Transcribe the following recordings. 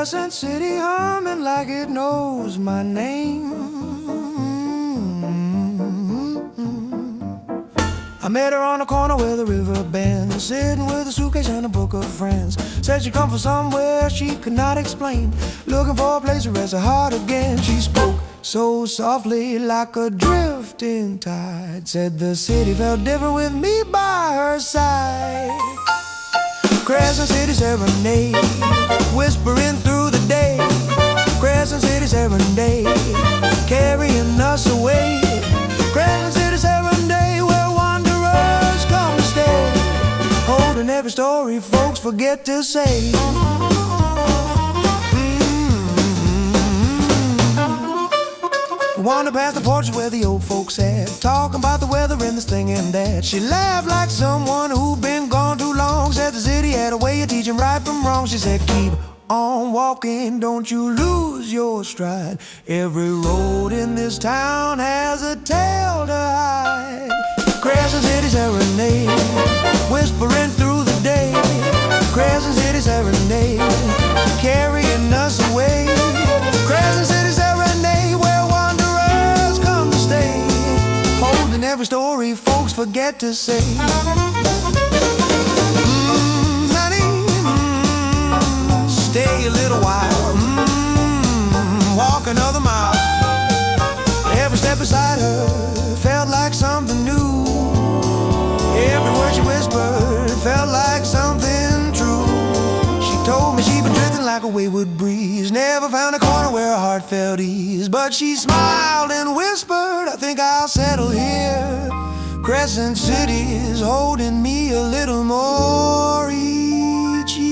Crescent City humming like it knows my name. I met her on the corner where the river bends, sitting with a suitcase and a book of friends. Said she'd come from somewhere she could not explain, looking for a place to rest her heart again. She spoke so softly like a drifting tide, said the city felt different with me by her side. Crescent City Serenade, whispering through the day. Crescent City Serenade, carrying us away. Crescent City Serenade, where wanderers come to stay, holding every story folks forget to say. Wander past the porches where the old folks sat, talking about the weather and this thing and that. She laughed like someone who'd been gone too long, said the city had a way of teaching right from wrong. She said, keep on walking, don't you lose your stride. Every road in this town has a tale to hide. Crescent City Serenade, whispering through the day. Crescent City Serenade, carrying us away. Crescent City Serenade, where wanderers come to stay, holding every story folks forget to say. Stay a little while, walk another mile. Every step beside her felt like something new. Every word she whispered felt like something true. She told me she'd been drifting like a wayward breeze, never found a corner where her heart felt ease. But she smiled and whispered, I think I'll settle here. Crescent City's holding me a little more each year.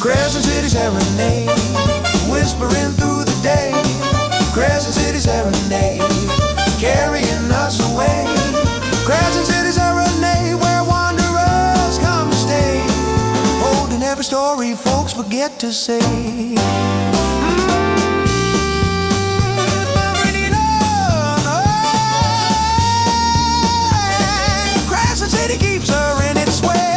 Crescent City Serenade, whispering through the day. Crescent City Serenade, carrying us away. Crescent City Serenade, where wanderers come to stay, holding every story folks forget to say. Crescent City keeps her in its way.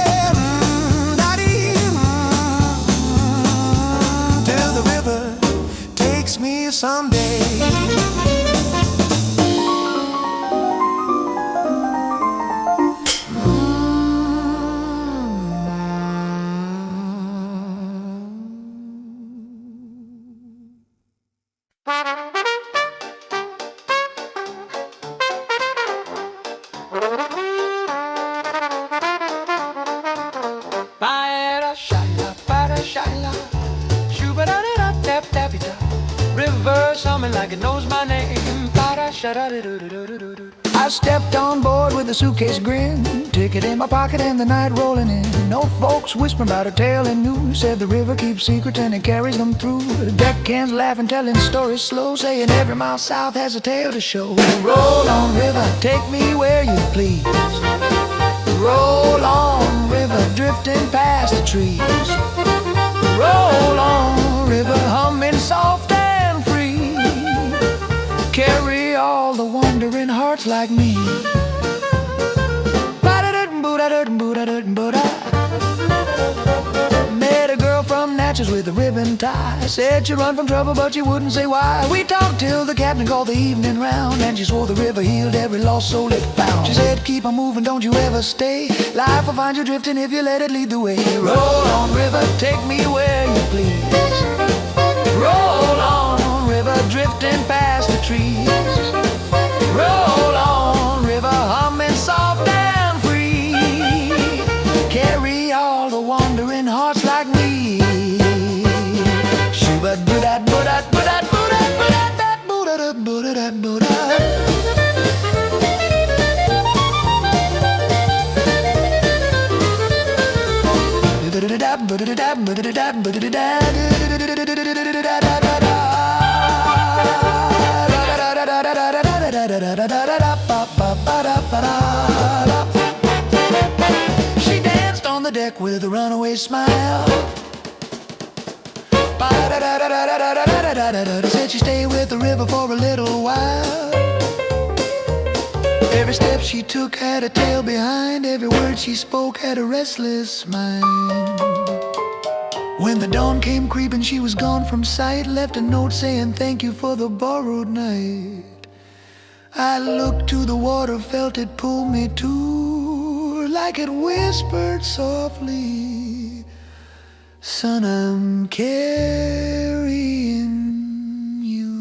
Till the river takes me someday. River humming like it knows my name. I stepped on board with a suitcase grin, ticket in my pocket and the night rolling in. No folks whispering about a tale and news, said the river keeps secrets and it carries them through. Deckhands laughing, telling stories slow, saying every mile south has a tale to show. Roll on river, take me where you please. Roll on river, drifting past the trees. Roll on river, humming soft and free. Carry all the wandering hearts like me. Met a girl from Natchez with a ribbon tie, said she'd run from trouble but she wouldn't say why. We talked till the captain called the evening round, and she swore the river healed every lost soul it found. She said keep on moving, don't you ever stay, life will find you drifting if you let it lead the way. Roll on river, take me where you please. Roll on river, drifting past the trees. Roll on river, humming soft and free. Carry all the wandering hearts like me. Shoo-ba doo-dat, boo-dat, boo-dat, boo-dat, boo-dat, dat, boo-da-da, boo-da-da, boo-da. Da-da-da-da, boo-da-da-da, boo-da-da-da, boo-da-da-da. She danced on the deck with a runaway smile. Said she'd stay with the river for a little while. Every step she took had a tail behind. Every word she spoke had a restless mind. When the dawn came creeping, she was gone from sight. Left a note saying thank you for the borrowed night. I looked to the water, felt it pull me too, like it whispered softly, son, I'm carrying you.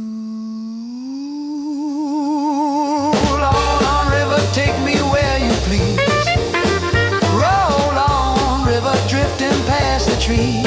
Roll on, river, take me where you please. Roll on, river, drifting past the trees.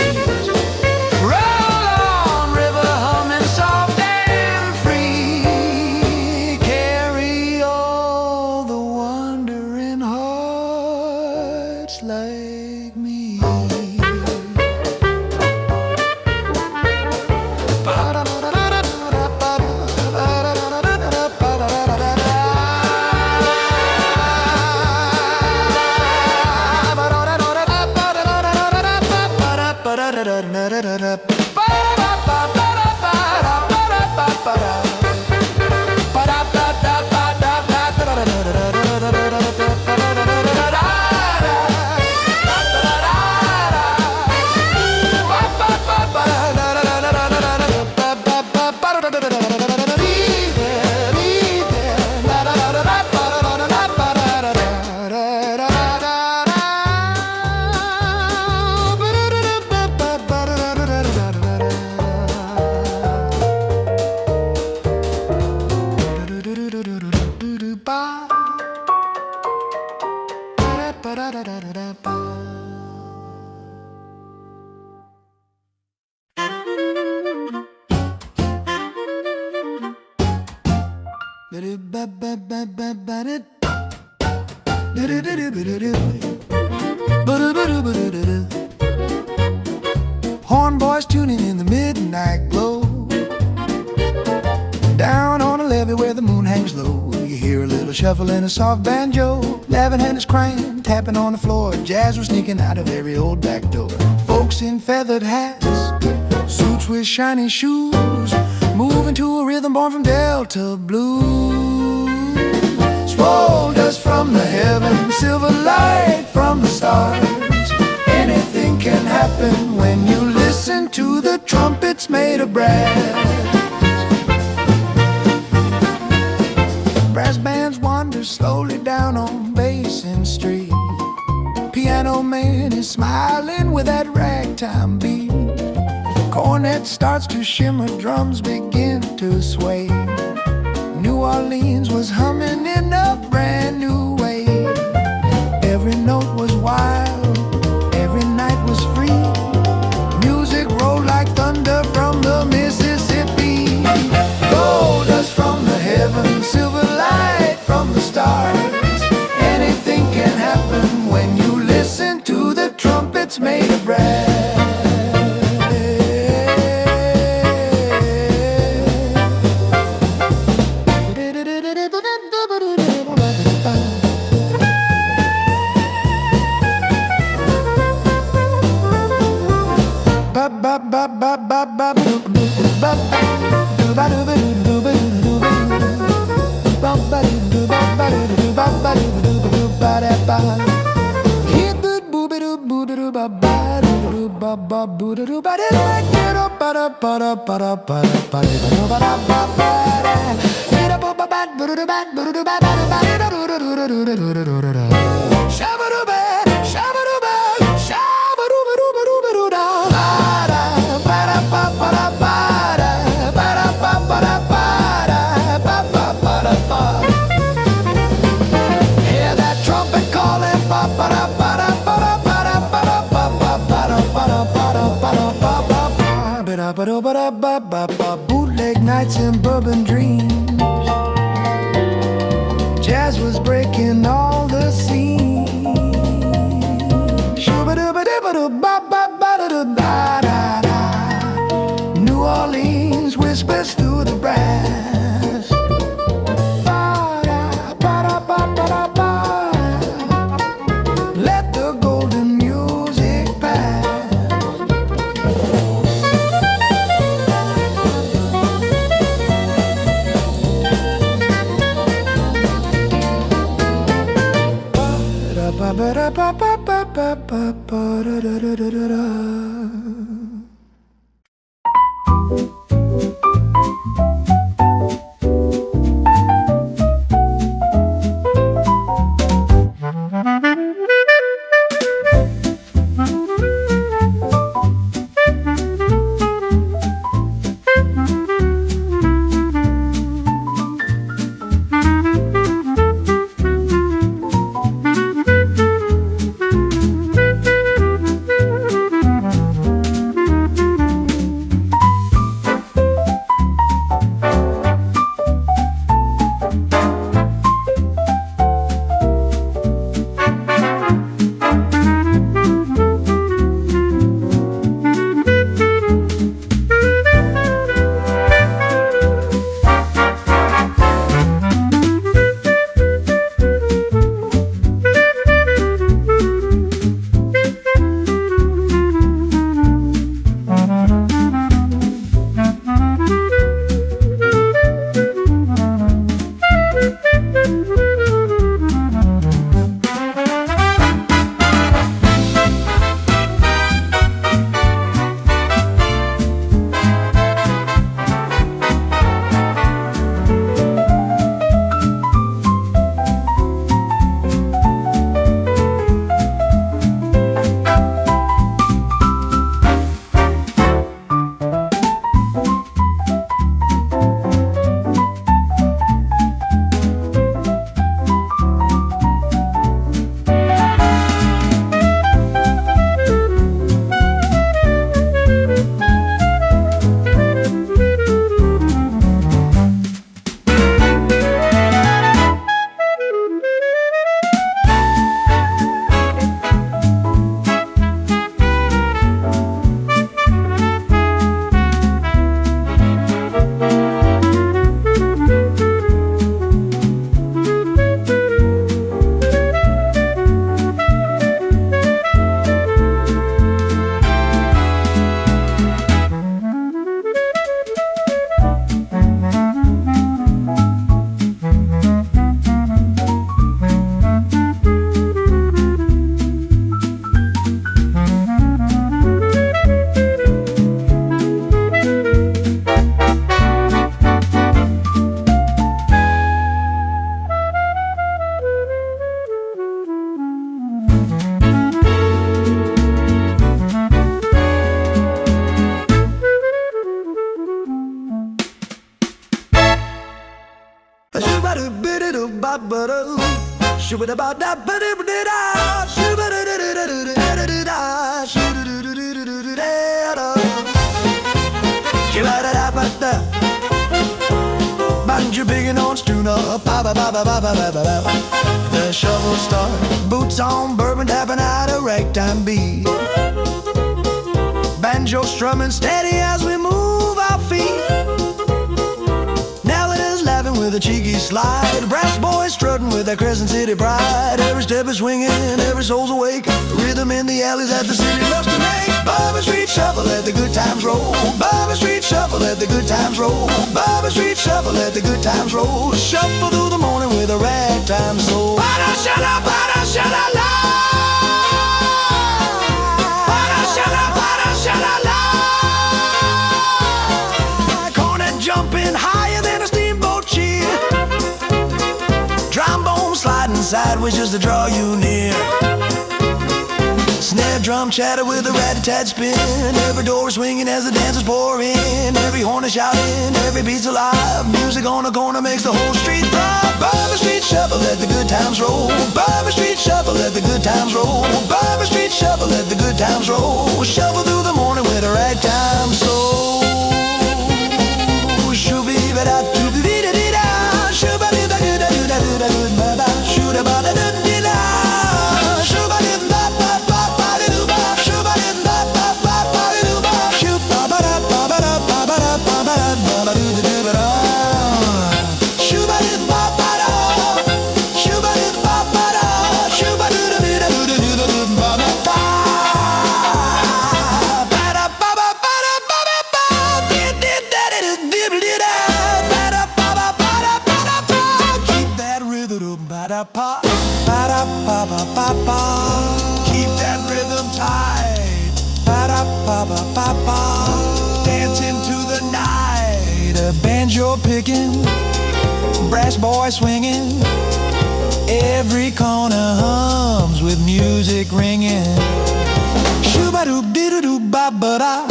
Horn boys tuning in the midnight glow. Down on a levee where the moon hangs low, you hear a little shuffle and a soft banjo. 11-handed crank tapping on the floor. Jazz was sneaking out of every old back door. Folks in feathered hats, suits with shiny shoes, moving to a rhythm born from Delta blues. Swole dust from the heavens, silver light from the stars. Anything can happen when you listen to the trumpets made of brass. Brass bands wander slowly down on Basin Street. Piano man is smiling with that ragtime beat. Cornet starts to shimmer, drums begin to sway. New Orleans was humming in a brand new way. Every note was wild, every night was free. Music rolled like thunder from the Mississippi. Gold dust from the heavens, silver light from the stars. Anything can happen when you listen to the trumpets made of brass. Bootleg nights and bourbon dreams. Jazz was breaking all the scenes. New Orleans whispers through the brass. Let the golden music pass. Banjo biggin' on Stuna, the shovel start, boots on, bourbon tapping out a ragtime beat. Banjo strumming steady as we move our feet. Nellie is laughing with a cheeky slide, brass boys strutting with their Crescent City pride. Every step is swinging, every soul's awake, rhythm in the alleys that the city loves to make. Bourbon Street shuffle, let the good times roll. Bourbon Street shuffle, let the good times roll. Bourbon Street shuffle, let the good times roll. Shuffle through the morning with a ragtime soul. Ba-da-sha-da, ba-da-sha-da-la. Ba-da-sha-da, ba-da-sha-da-la. Cornet jumping higher than a steamboat cheer. Trombone sliding sideways just to draw you near. Snare drum chatter with a rat-a-tat spin. Every door swinging as the dancers pour in. Every horn is shouting, every beat's alive. Music on the corner makes the whole street thrive. Bourbon Street shuffle, let the good times roll. Bourbon Street shuffle, let the good times roll. Bourbon Street shuffle, let the good times roll. Shuffle through the morning with a ragtime soul. Shoo-be-ba-da, doo-be-dee-da-dee-da. Shoo-ba-dee-da-doo-da-doo-da-doo-da-doo-da-ba. Shoo-da-ba-da-doo-dee-da. Keep that rhythm tight. boy swinging. Every corner hums with music ringing. Shoo-ba-doo-dee-doo-doo-ba-ba-da.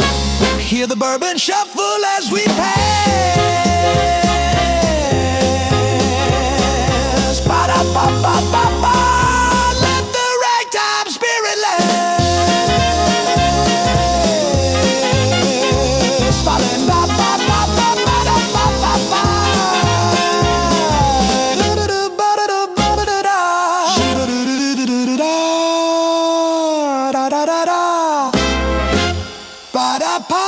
Hear the bourbon shuffle as we pass. Ba-da-ba-ba-ba-ba. Let the ragtime spirit last. Ba-da-ba-ba-ba-ba-ba-da-ba-ba-ba. Da-da-da-ba-da-da-ba-da-da-da. Shoo-ba-doo-doo-doo-doo-da. Ba-da-pa.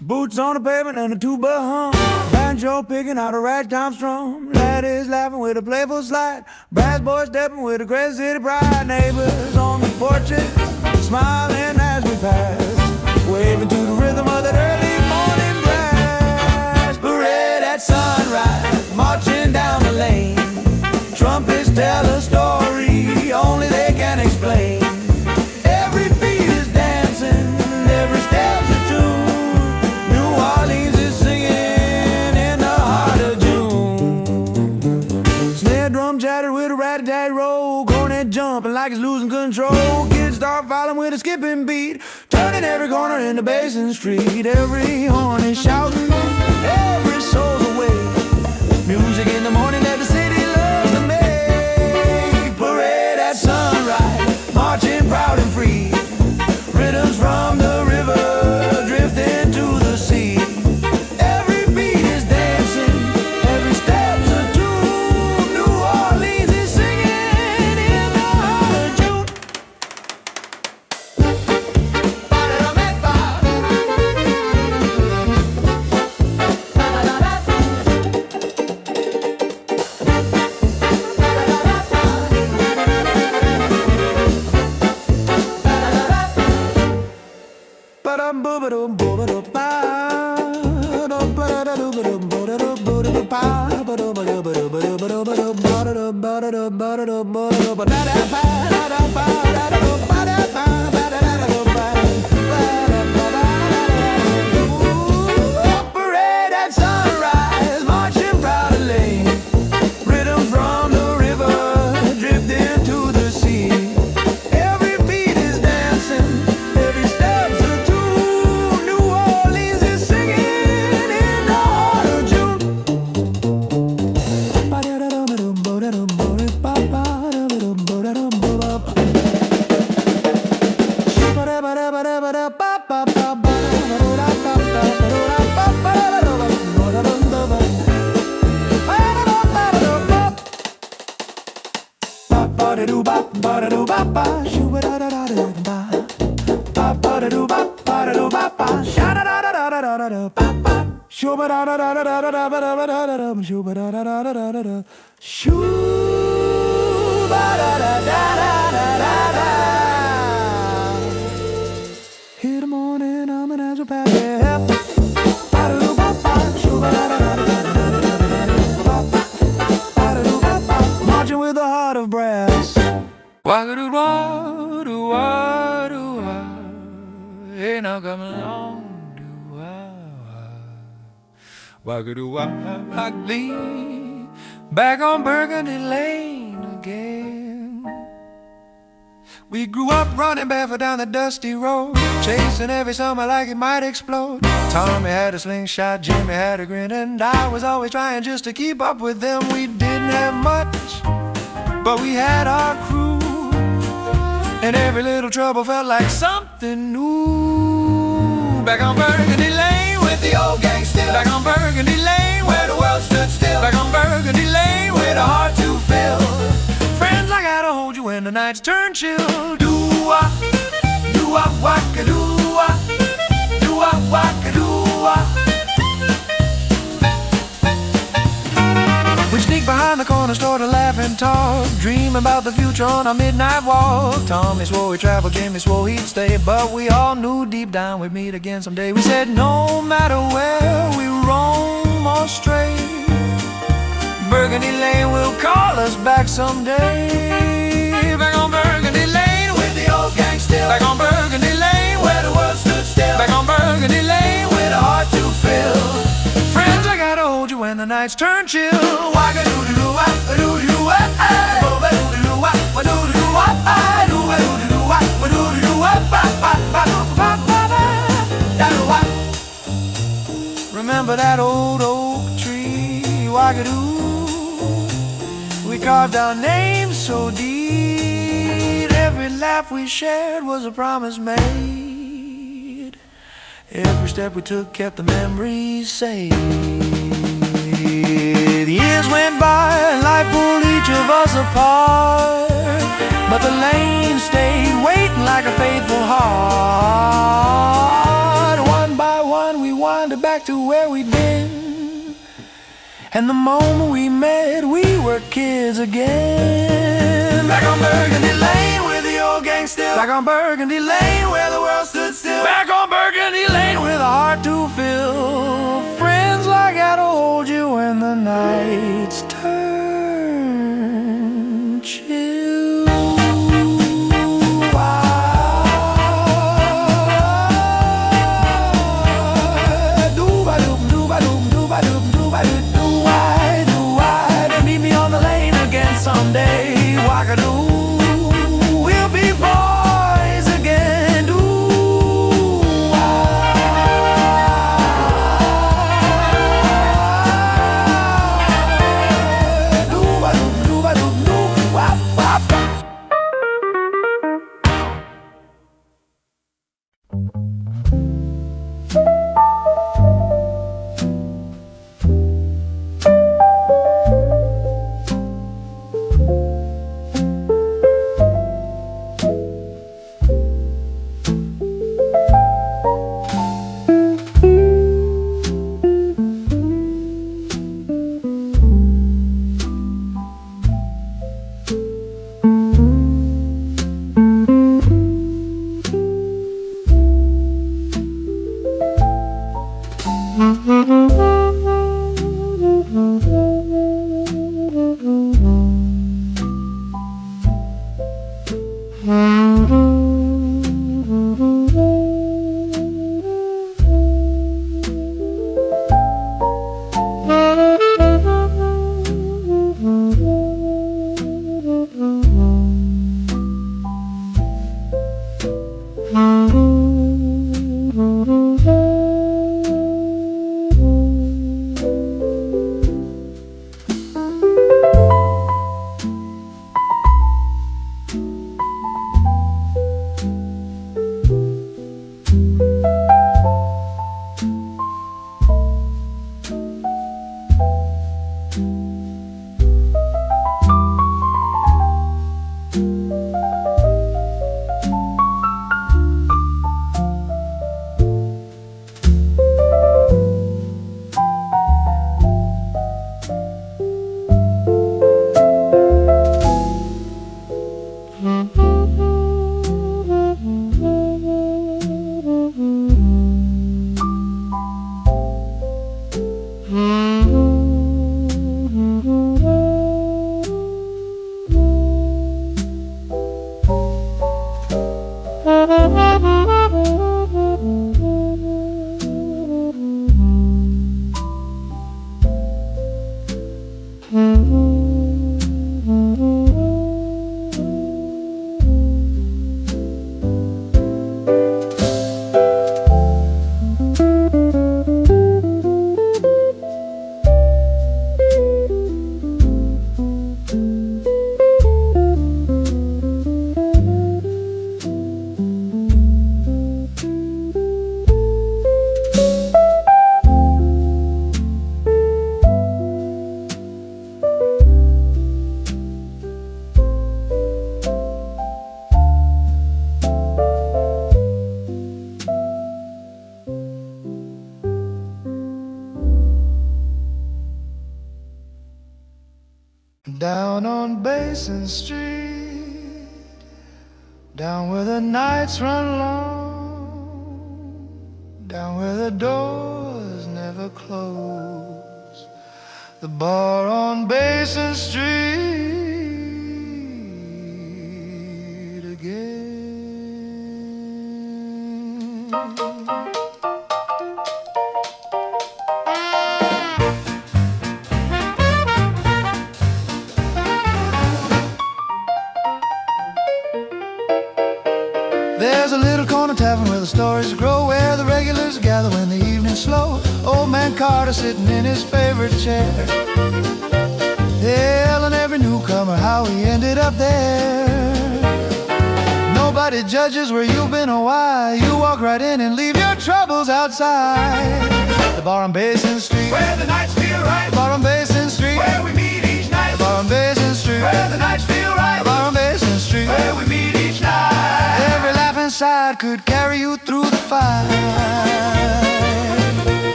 Boots on the pavement and a tuba hum. Banjo picking out a ragtime strum. Ladies laughing with a playful slide. Brass boys stepping with a Crescent City pride. Neighbors on the porches smiling as we pass, waving to the rhythm of that early morning brass. Parade at sunrise, marching down the lane. Trumpets tell a story only they can explain. Every beat is dancing, every step's a tune. New Orleans is singing in the heart of June. Snare drum chatter with a rat-a-tat roll. Cornet jumping like it's losing control. Kids start following with a skipping beat, turning every corner into Basin Street. Every horn is shouting, every soul's awake. Music in the morning that the city loves to make. Parade at sunrise, marching proud and free. Rhythms from the river drifting to the sea. Every beat is dancing, every step's a tune. New Orleans is singing in the heart of June. Parade at sunrise, marching proud and lane. Rhythm from the river drifting to the sea. Every beat is dancing, every step's a tune. New Orleans is singing in the heart of June. Here the morning, I'm an as we pass it. Marching with a heart of brass. Wah-ga-doo-wah-doo-wah-doo-wah. Hey, now come along. Wah-ga-doo-wah-doo-wah. Back on Burgundy Lane again. We grew up running barefoot down the dusty road, chasing every summer like it might explode. Tommy had a slingshot, Jimmy had a grin, and I was always trying just to keep up with them. We didn't have much, but we had our crew, and every little trouble felt like something new. Back on Burgundy Lane with the old gang still. Back on Burgundy Lane where the world stood still. Back on Burgundy Lane with a heart to fill. Friends, I gotta hold you when the nights turn chill. Do-wah, do-wah, waka-do-wah, do-wah, waka-do-wah. We sneak behind the corner gonna start to laugh and talk, dream about the future on our midnight walk. Tommy swore he'd travel, Jimmy swore he'd stay, but we all knew deep down we'd meet again someday. We said no matter where we roam or stray, Burgundy Lane will call us back someday. Back on Burgundy Lane with the old gang still. Back on Burgundy Lane where the world stood still. Back on Burgundy Lane with a heart to fill. Friends, I gotta hold you when the nights turn chill. Remember that old oak tree, Wagadoo? We carved our names so deep. Every laugh we shared was a promise made. Every step we took kept the memories safe. The years went by and life pulled each of us apart, but the lane stayed waiting like a faithful heart. One by one we wandered back to where we'd been, and the moment we met we were kids again. Back on Burgundy Lane with the old gang still. Back on Burgundy Lane where the world stood still. Back on Burgundy Lane with a heart to fill. Friends, I gotta hold you when the nights turn chill. Meet me on the lane again someday. Wagadoo, we'll be boys again. Down on Basin Street, down where the nights run long, down where the doors never close, the bar on Basin Street again. There's a little corner tavern where the stories grow, where the regulars gather when the evening's slow. Old man Carter sitting in his favorite chair, telling every newcomer how he ended up there. Nobody judges where you've been or why. You walk right in and leave your troubles outside. The bar on Basin Street, where the nights feel right. The bar on Basin Street, where we meet each night. The bar on Basin Street, where the nights feel right. The bar on Basin Street, where we meet each night. Every laughing side could carry you through the fight.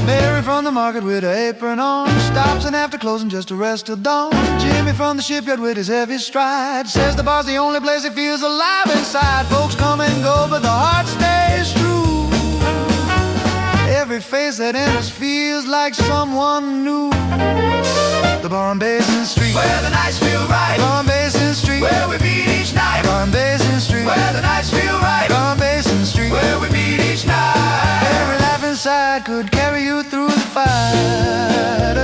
Mary from the market with her apron on stops and after closing just to rest till dawn. Jimmy from the shipyard with his heavy stride says the bar's the only place he feels alive inside. Folks come and go but the heart stays true. Every face that enters feels like someone new. The bar on Basin Street, where the nights feel right. The bar on Basin Street, where we meet each night. The bar on Basin Street, where the nights feel right. The bar on Basin Street, where we meet each night. Every laugh inside could carry you through the fight.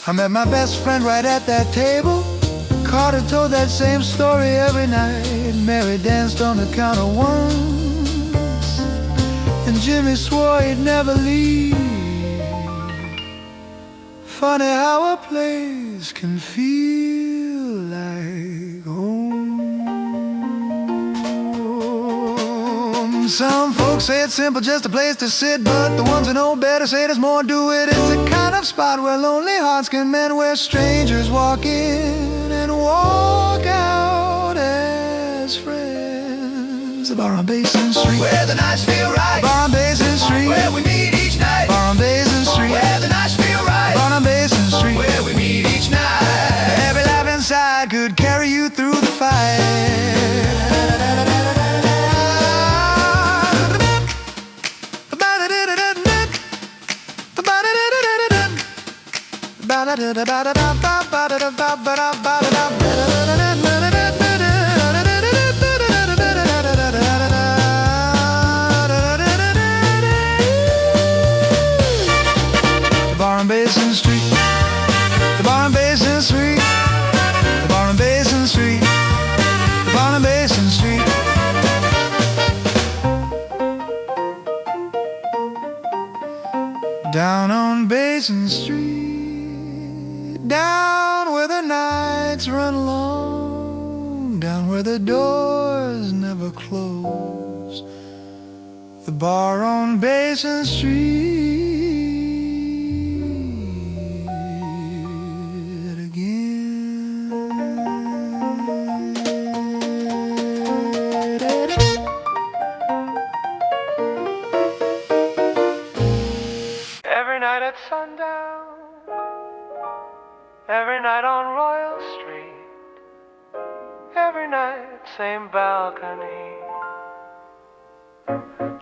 I met my best friend right at that table. Carter told that same story every night. Mary danced on the count of ones, and Jimmy swore he'd never leave. Funny how a place can feel like home. Some folks say it's simple, just a place to sit, but the ones who know better say there's more to it. It's the kind of spot where lonely hearts can mend, where strangers walk in and walk out as friends. The bar on Basin Street, where the nights feel right. The bar on Basin Street, where we meet each night. The bar on Basin Street, where the nights feel right. The bar on Basin Street, where we meet each night. Every laugh inside could carry you through the fight. The bar on Basin Street, the bar on Basin Street, the bar on Basin Street, the bar on Basin Street. Down on Basin Street, down where the nights run long, down where the doors never close, the bar on Basin Street again. Every night at sundown, every night on Royal Street, every night same balcony,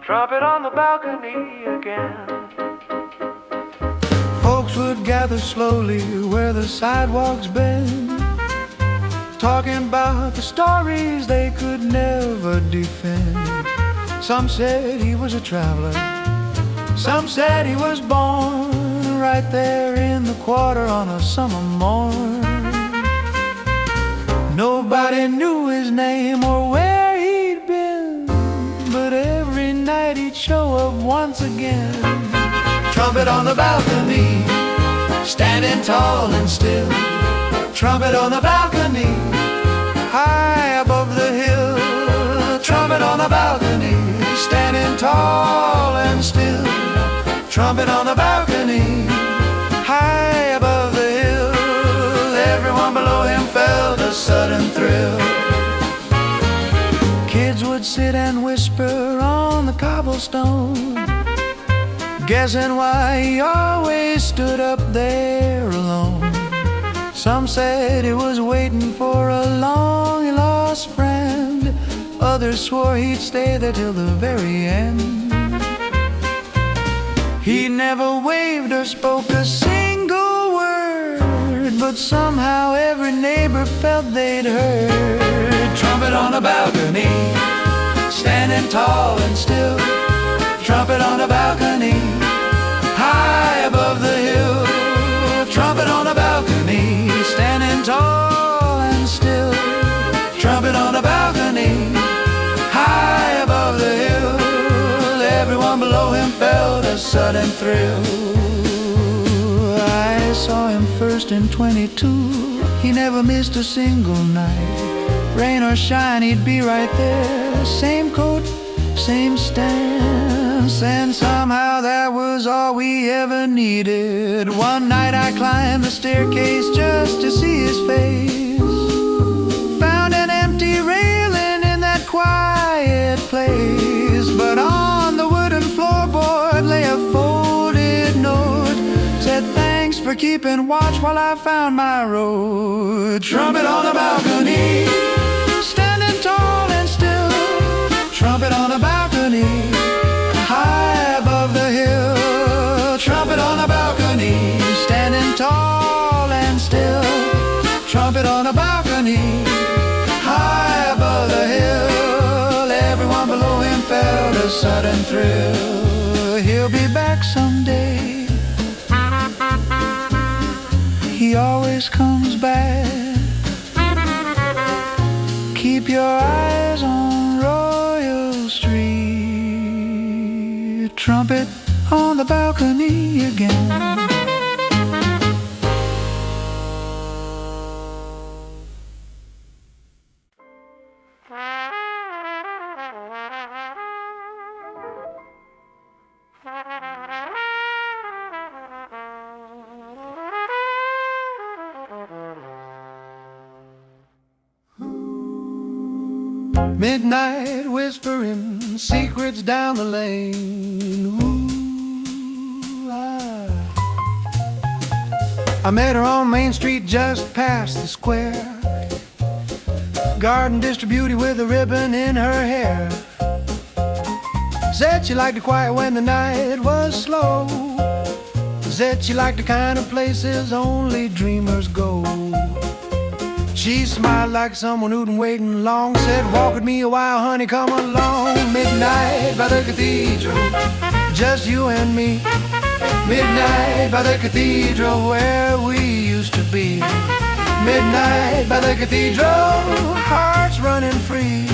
trumpet on the balcony again. Folks would gather slowly where the sidewalks bend, talking about the stories they could never defend. Some said he was a traveler, some said he was born right there in the quarter on a summer morn. Nobody knew his name or where he'd been, but every night he'd show up once again. Trumpet on the balcony, standing tall and still. Trumpet on the balcony, high above the hill. Trumpet on the balcony, standing tall and still. Trumpet on the balcony, high above the hill. Everyone below him felt a sudden thrill. Kids would sit and whisper on the cobblestone, guessing why he always stood up there alone. Some said he was waiting for a long-lost friend. Others swore he'd stay there till the very end. He never waved or spoke a single word, but somehow every neighbor felt they'd heard. Trumpet on the balcony, standing tall and still. Trumpet on the balcony, high above the hill. Trumpet on the balcony, standing tall and still. Trumpet on the balcony, high above the hill. Everyone below him felt a sudden thrill. I saw him first in 22. He never missed a single night. Rain or shine, he'd be right there. Same coat, same stance, and somehow that was all we ever needed. One night I climbed the staircase just to see his face. Found an empty railing in that quiet place, but on the wooden floorboard lay a folded note. Said thanks for keeping watch while I found my road. Trumpet on the balcony, standing tall and still. Trumpet on the balcony, high above the hill. Trumpet on the balcony, standing tall and still. Trumpet on the balcony, high above the hill. Everyone below him felt a sudden thrill. He'll be back someday. He always comes back. Keep your eyes on Royal Street. Trumpet on the balcony again. Midnight whispering secrets down the lane. Ooh, I met her on Main Street just past the square. Garden District beauty with a ribbon in her hair. Said she liked it quiet when the night was slow. Said she liked the kind of places only dreamers go. She smiled like someone who'd been waiting long. Said, walk with me a while, honey, come along. Midnight by the cathedral, just you and me. Midnight by the cathedral, where we used to be. Midnight by the cathedral, hearts running free.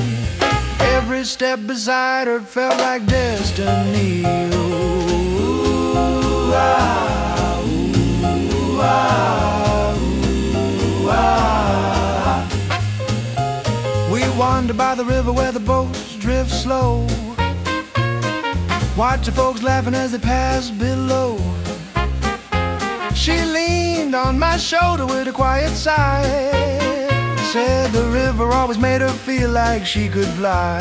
Every step beside her felt like destiny. Ooh, ah, ooh, ah, ooh, ah. We wander by the river where the boats drift slow. Watch the folks laughing as they pass below. She leaned on my shoulder with a quiet sigh. Said the river always made her feel like she could fly.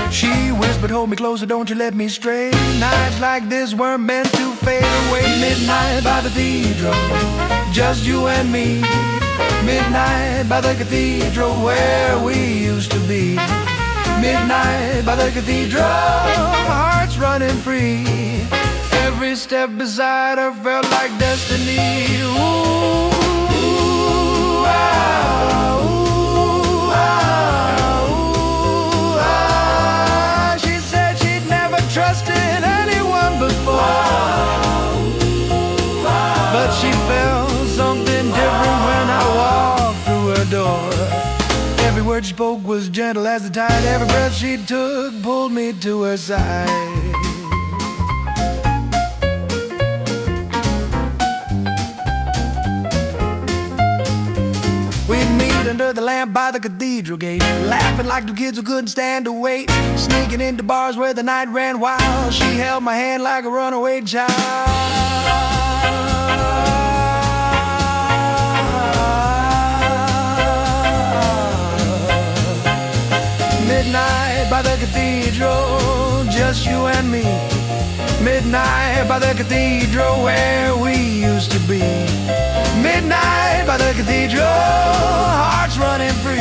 She whispered, hold me closer, don't you let me stray. Nights like this weren't meant to fade away. Midnight by the cathedral, just you and me. Midnight by the cathedral, where we used to be. Midnight by the cathedral, hearts running free. Every step beside her felt like destiny. Ooh, ah, ooh, ah, ooh, ah. She said she'd never trusted anyone before, but she felt something different when I walked through her door. Every word she spoke was gentle as the tide. Every breath she took pulled me to her side. We'd meet under under the lamp by the cathedral gate, laughing like two kids who couldn't stand to wait, sneaking into bars where the night ran wild. She held my hand like a runaway child. Midnight by the cathedral, just you and me. Midnight by the cathedral where we used to be. Midnight by the cathedral, hearts running free.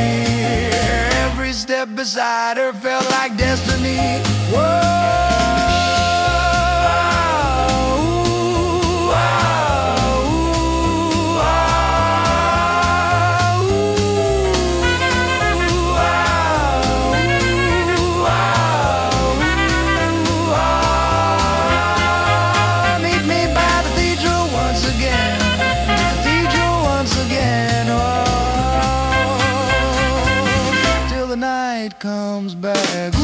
Every step beside her felt like destiny. Whoa. Comes back.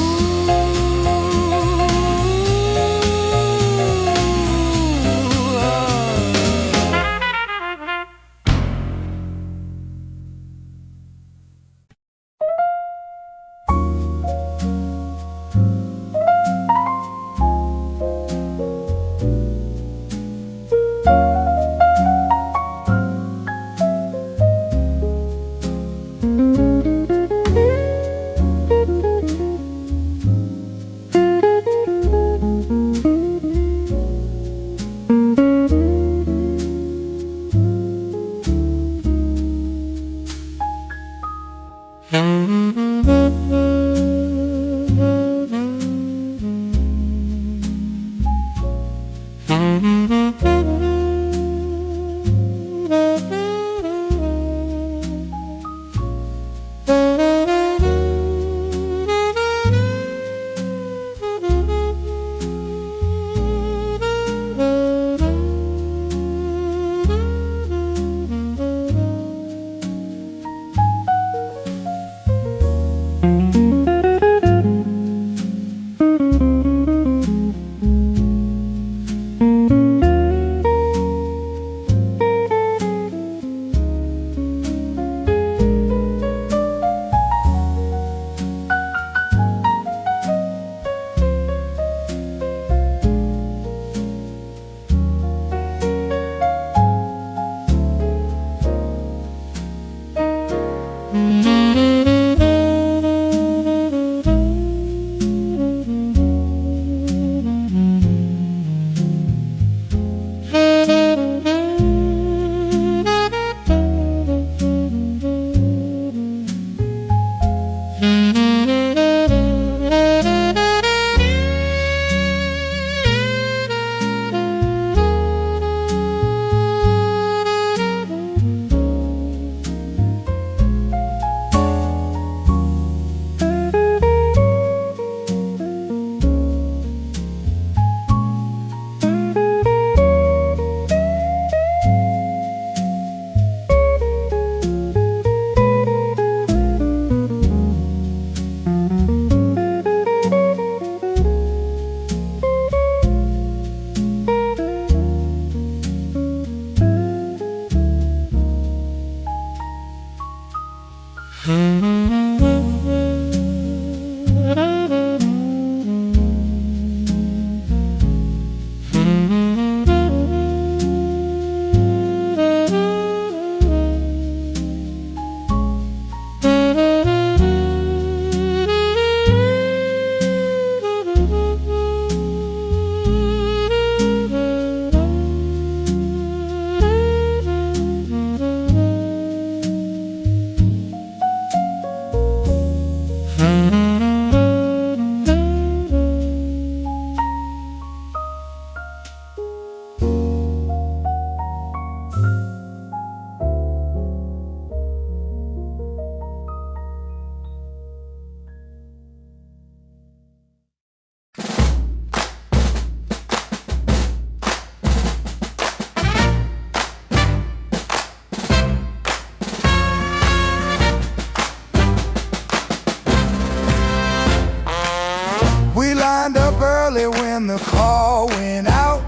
early when the call went out.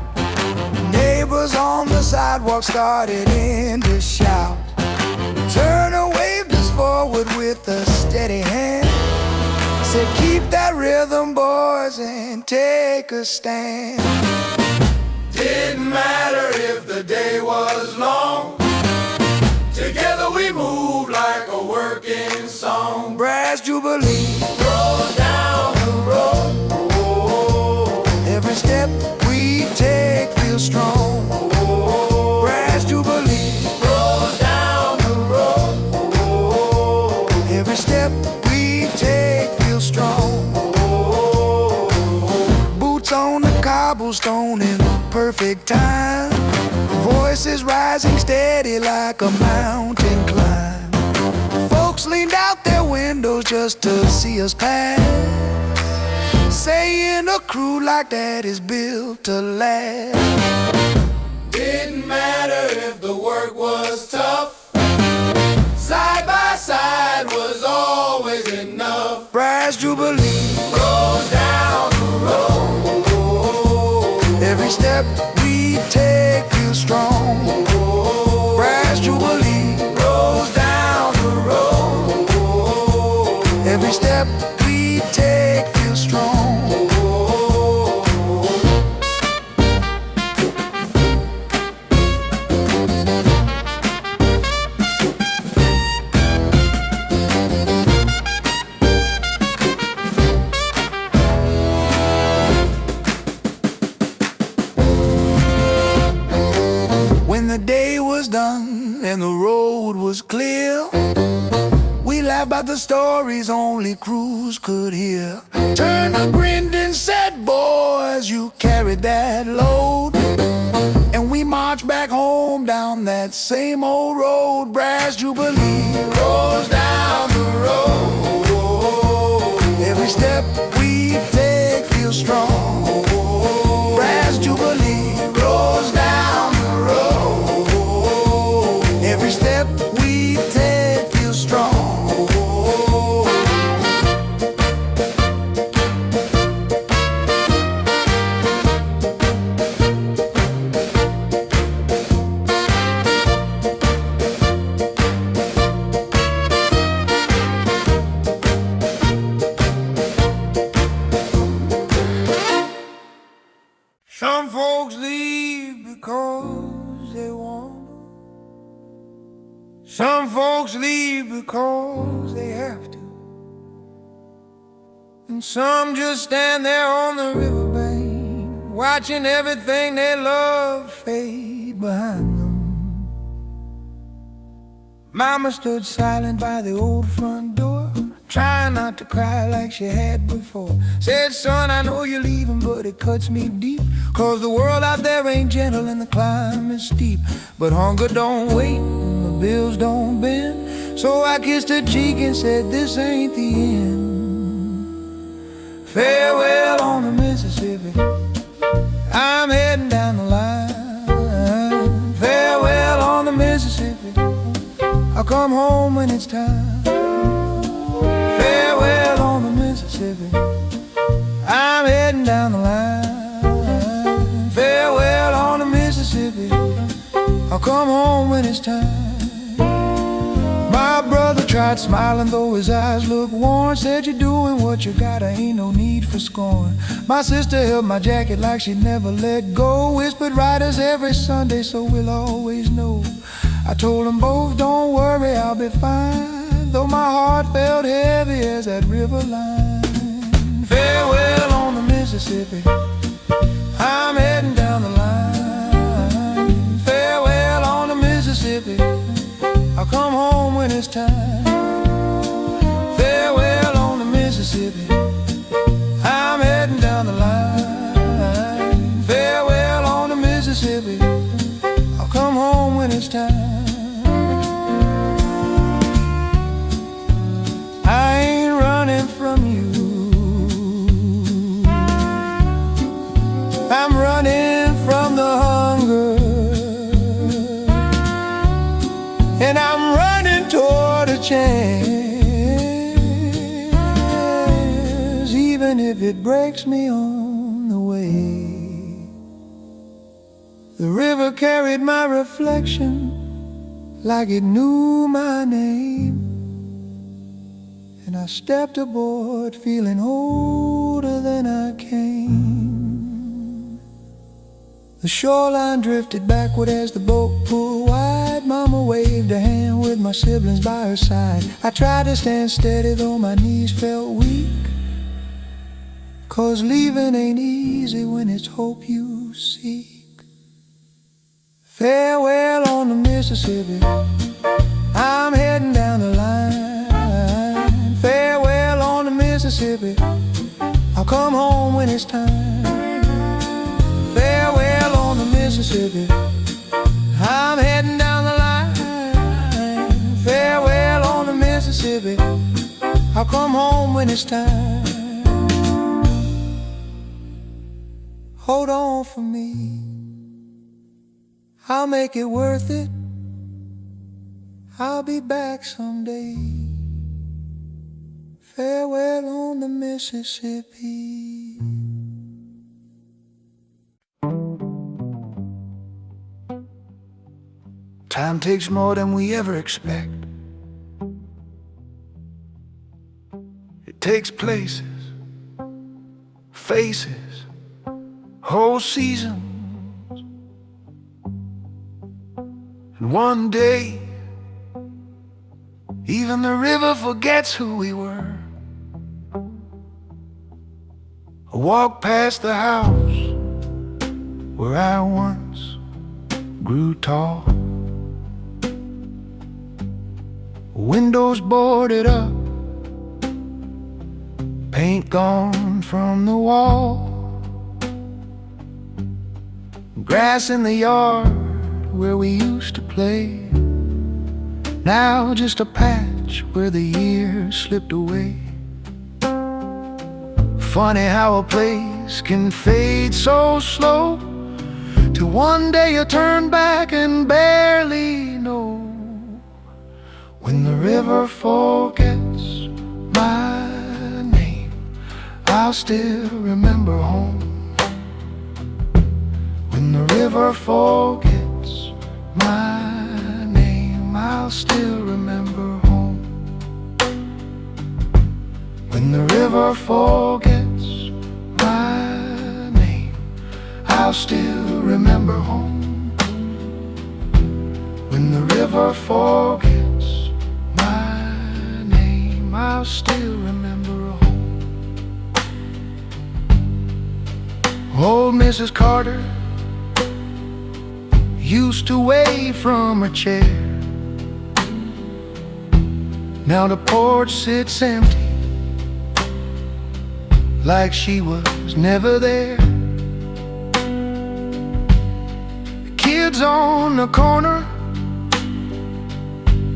Neighbors on the sidewalk started in to shout. Turner waved us for forward with a steady hand. Said keep that rhythm, boys, and take a stand. Didn't matter if the day was long. Together we move like a working song. Brass Jubilee Rolls down the road. every step we take feels strong. Brass Jubilee Rolls down the road. every step we take feels strong. Boots on the cobblestone in perfect time. Voices rising steady like a mountain climb. Folks leaned out their windows just to see us pass, saying a crew like that is built to last. Didn't matter if the work was tough. Side by side was always enough. Brass Jubilee Rolls down the road. every step we take feels strong. Brass Jubilee Rolls down the road. every step we take feels strong. When the day was done and the road was clear, we laughed about the stories only crews could hear. Turner grinned and said, boys, you carried that load. And we marched back home down that same old road. Brass Jubilee Rolls down the road. every step we take feels strong. Brass Jubilee Rolls down the road. every step we take feels strong. Some folks leave because they want. Some folks leave because they have to. And some just stand there on the riverbank, watching everything they love fade behind them. Mama stood silent by the old front door, trying not to cry like she had before. Said, son, I know you're leaving, but it cuts me deep, 'cause the world out there ain't gentle and the climb is steep. But hunger don't wait and the bills don't bend, so I kissed her cheek and said, this ain't the end. Farewell on the Mississippi, I'm heading down the line. Farewell on the Mississippi, I'll come home when it's time. Farewell on the Mississippi, I'm heading down the line. Farewell on the Mississippi, I'll come home when it's time. My brother tried smiling though his eyes looked worn, said you're doing what you gotta, ain't no need for scorn. My sister held my jacket like she'd never let go, whispered riders every Sunday so we'll always know. I told them both, don't worry, I'll be fine, though my heart felt heavy as that river line. Farewell on the Mississippi, I'm heading down the line. Farewell on the Mississippi, I'll come home when it's time. Farewell on the Mississippi, I'm heading down the line. Farewell on the Mississippi, I'll come home when it's time. I ain't running from you, I'm running from the hunger, and I'm running toward a chance, even if it breaks me on the way. The river carried my reflection like it knew my name. and I stepped aboard feeling older than I came. The shoreline drifted backward as the boat pulled wide. Mama waved a hand with my siblings by her side. I tried to stand steady though my knees felt weak, 'cause leaving ain't easy when it's hope you seek. Farewell on the Mississippi, I'm heading down the line. Farewell on the Mississippi, I'll come home when it's time. Farewell on the Mississippi, I'm heading down the line. Farewell on the Mississippi, I'll come home when it's time. Hold on for me, I'll make it worth it. I'll be back someday. Farewell on the Mississippi. Time takes more than we ever expect. It takes places, faces, whole seasons. And one day, even the river forgets who we were. I walk past the house where I once grew tall. Windows boarded up, paint gone from the wall. Grass in the yard where we used to play, now just a patch where the years slipped away. Funny how a place can fade so slow, till one day you turn back and barely know. When the river forgets my name, I'll still remember home. When the river forgets my name, I'll still remember home. When the river forgets my name, I'll still remember home. When the river forgets my name, I'll still remember home. Old Mrs. Carter used to wave from her chair. Now the porch sits empty, like she was never there. The kids on the corner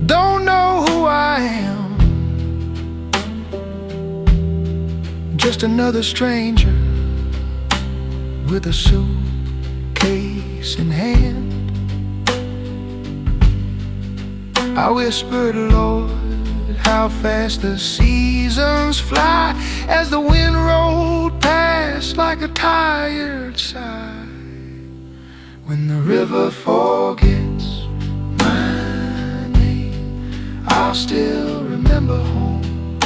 don't know who I am, just another stranger with a suitcase in hand. I whispered, Lord, how fast the seasons fly, as the wind rolled past like a tired sigh. When the river forgets my name, I'll still remember home.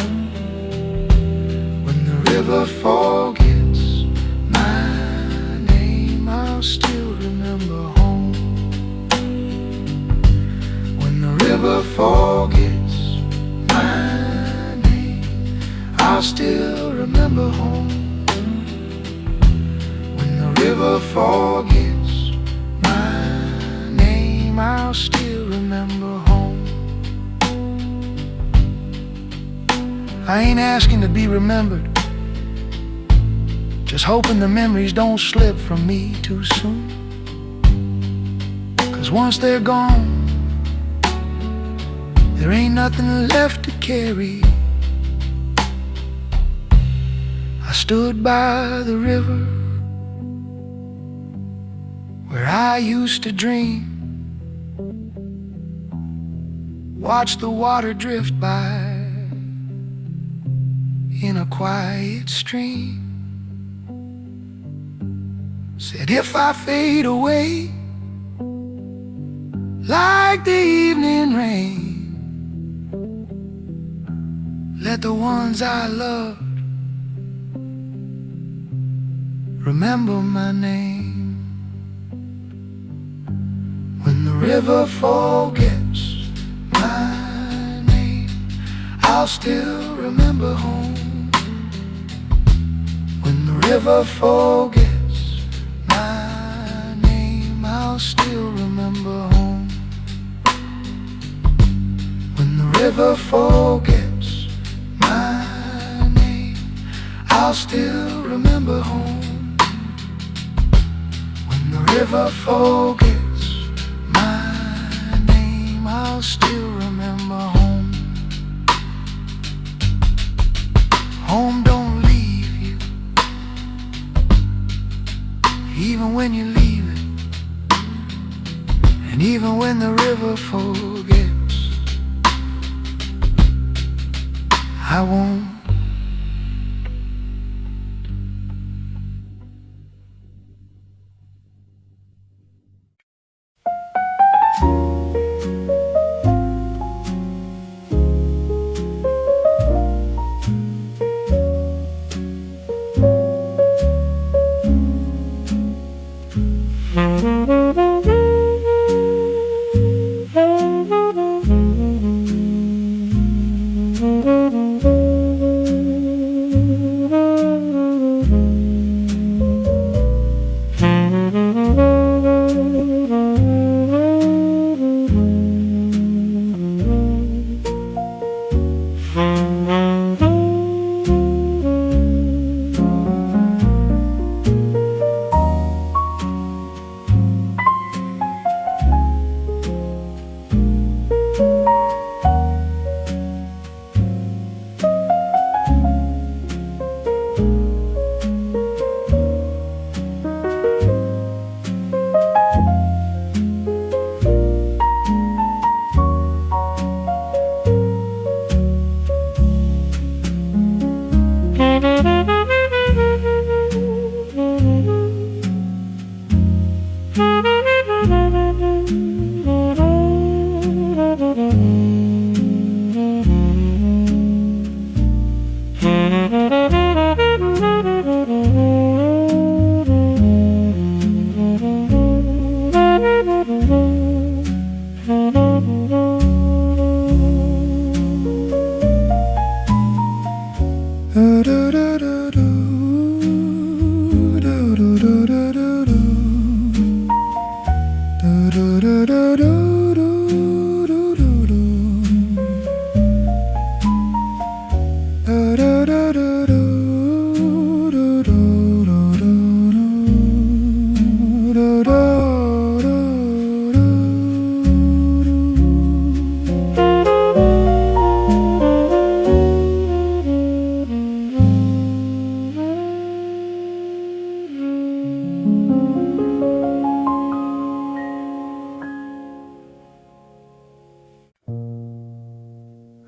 When the river forgets my name, I'll still remember home. When the river forgets my name, I'll still remember home. When the river forgets my name, I'll still remember home. I ain't asking to be remembered, just hoping the memories don't slip from me too soon. 'Cause once they're gone, there ain't nothing left to carry. I stood by the river where I used to dream, watch the water drift by in a quiet stream. Said if I fade away like the evening rain, Let the ones I loved remember my name. When the river forgets my name, I'll still remember home. When the river forgets my name, I'll still remember home. When the river forgets my name, I'll still remember home. When the river forgets my name, I'll still remember home. Home don't leave you, even when you leave it, and even when the river forgets, I won't.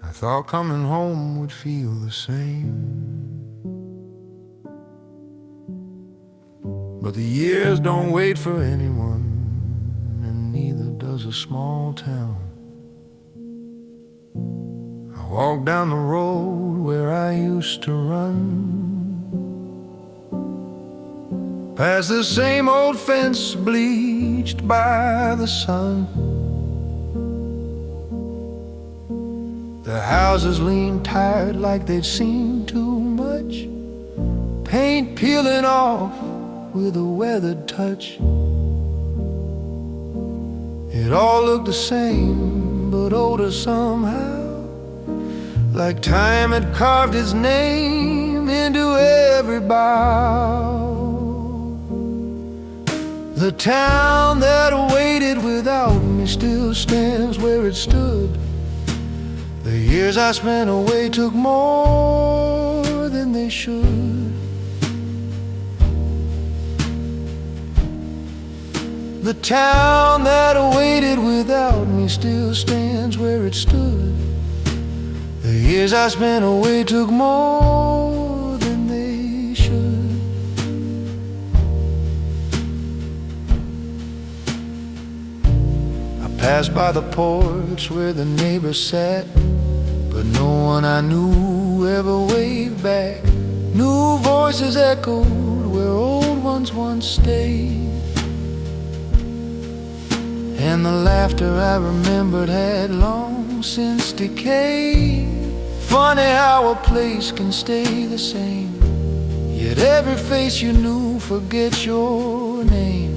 I thought coming home would feel the same, but the years don't wait for anyone, and neither does a small town. I walk down the road where I used to run, past the same old fence bleached by the sun. The houses lean tired like they'd seen too much, paint peeling off with a weathered touch. It all looked the same, but older somehow, like time had carved its name into every bough. The town that waited without me still stands where it stood. The years I spent away took more than they should. The town that waited without me still stands where it stood. The years I spent away took more than they should. I passed by the porch where the neighbors sat, but no one I knew you ever wave back? New voices echoed where old ones once stayed, and the laughter I remembered had long since decayed. Funny how a place can stay the same, yet every face you knew forgets your name.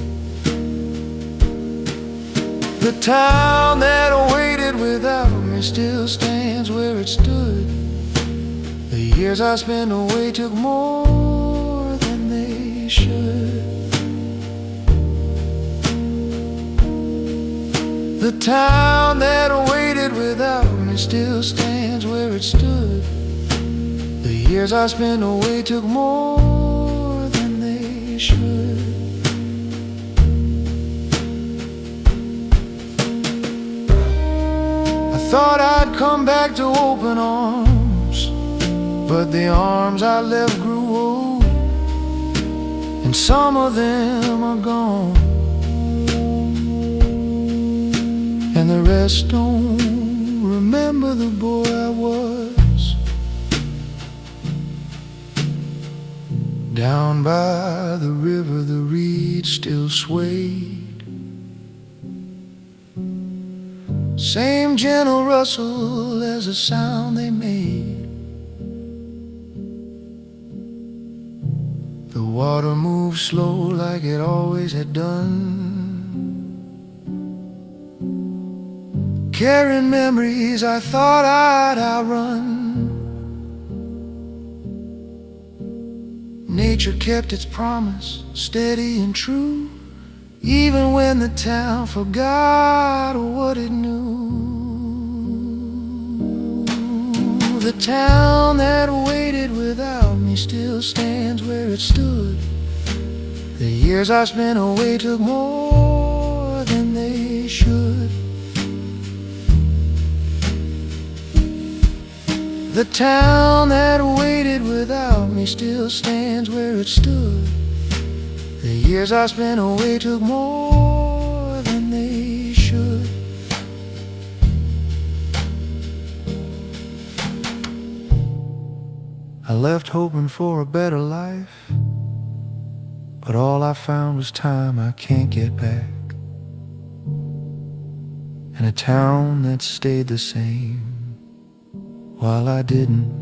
The town that waited without me still stands where it stood. The years I spent away took more than they should. The town that waited without me still stands where it stood. The years I spent away took more than they should. I thought I'd come back to open arms, but the arms I left grew old, and some of them are gone, and the rest don't remember the boy I was. Down by the river the reeds still swayed, same gentle rustle as the sound they made. The water moved slow like it always had done, carrying memories I thought I'd outrun. Nature kept its promise, steady and true, even when the town forgot what it knew. The town that waited without me still stands where it stood. The years I spent away took more than they should. The town that waited without me still stands where it stood. The years I spent away took more than they should. I left hoping for a better life, but all I found was time I can't get back, and a town that stayed the same while I didn't.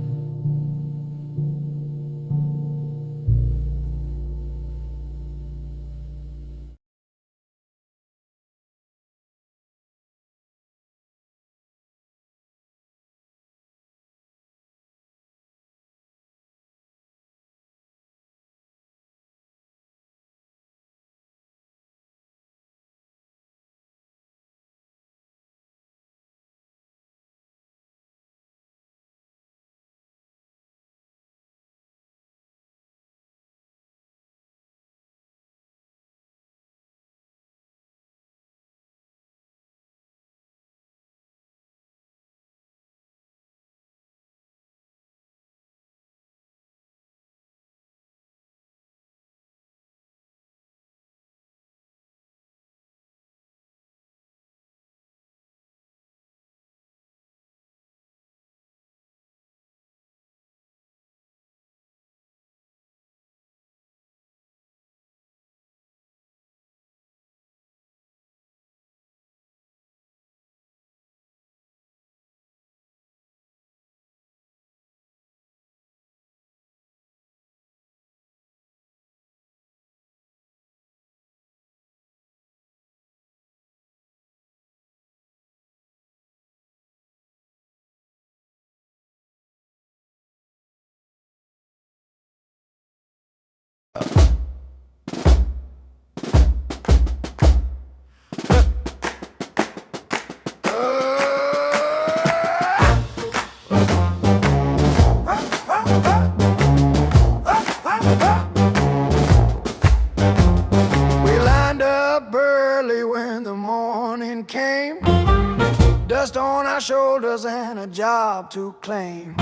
Shoulders and a job to claim.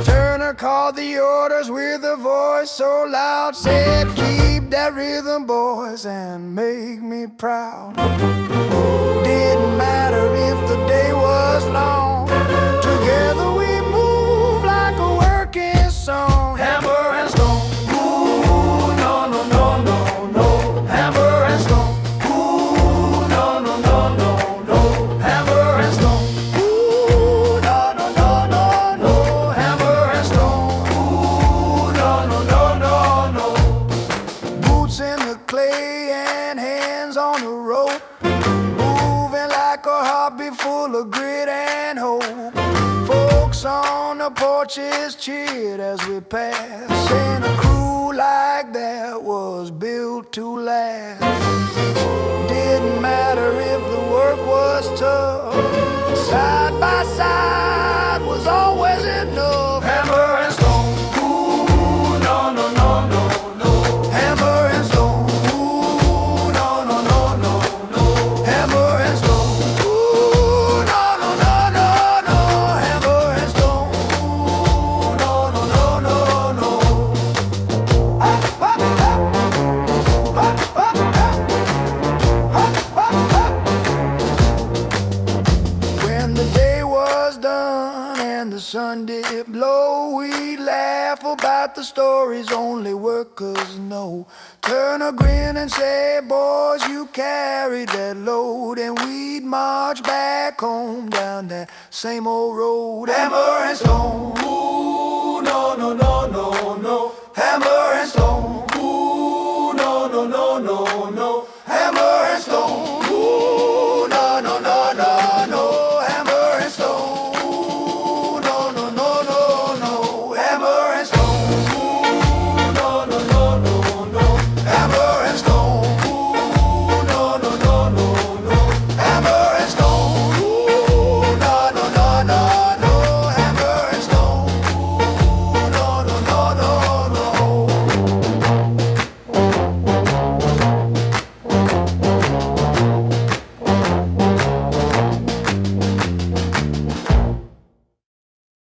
Turner called the orders with a voice so loud, said, "Keep that rhythm, boys, and make me proud." Didn't matter if the day was long, together we moved like a whirl. Porches cheered as we passed, and a crew like that was built to last. Didn't matter if the work was tough, side by side was always enough. Hammer and stone, ooh, no, no, no, no, no. Hammer and stone, ooh, no, no, no, no, no. Hammer and stone, ooh, no, no, no, no, no. Hammer and stone, ooh, no, no, no, no, no. When the day was done and the sun did blow, we'd laugh about the stories only workers know. Turn a grin and say, boys, you carried that load, and we'd march back home down that same old road. Hammer and stone, ooh, no, no, no.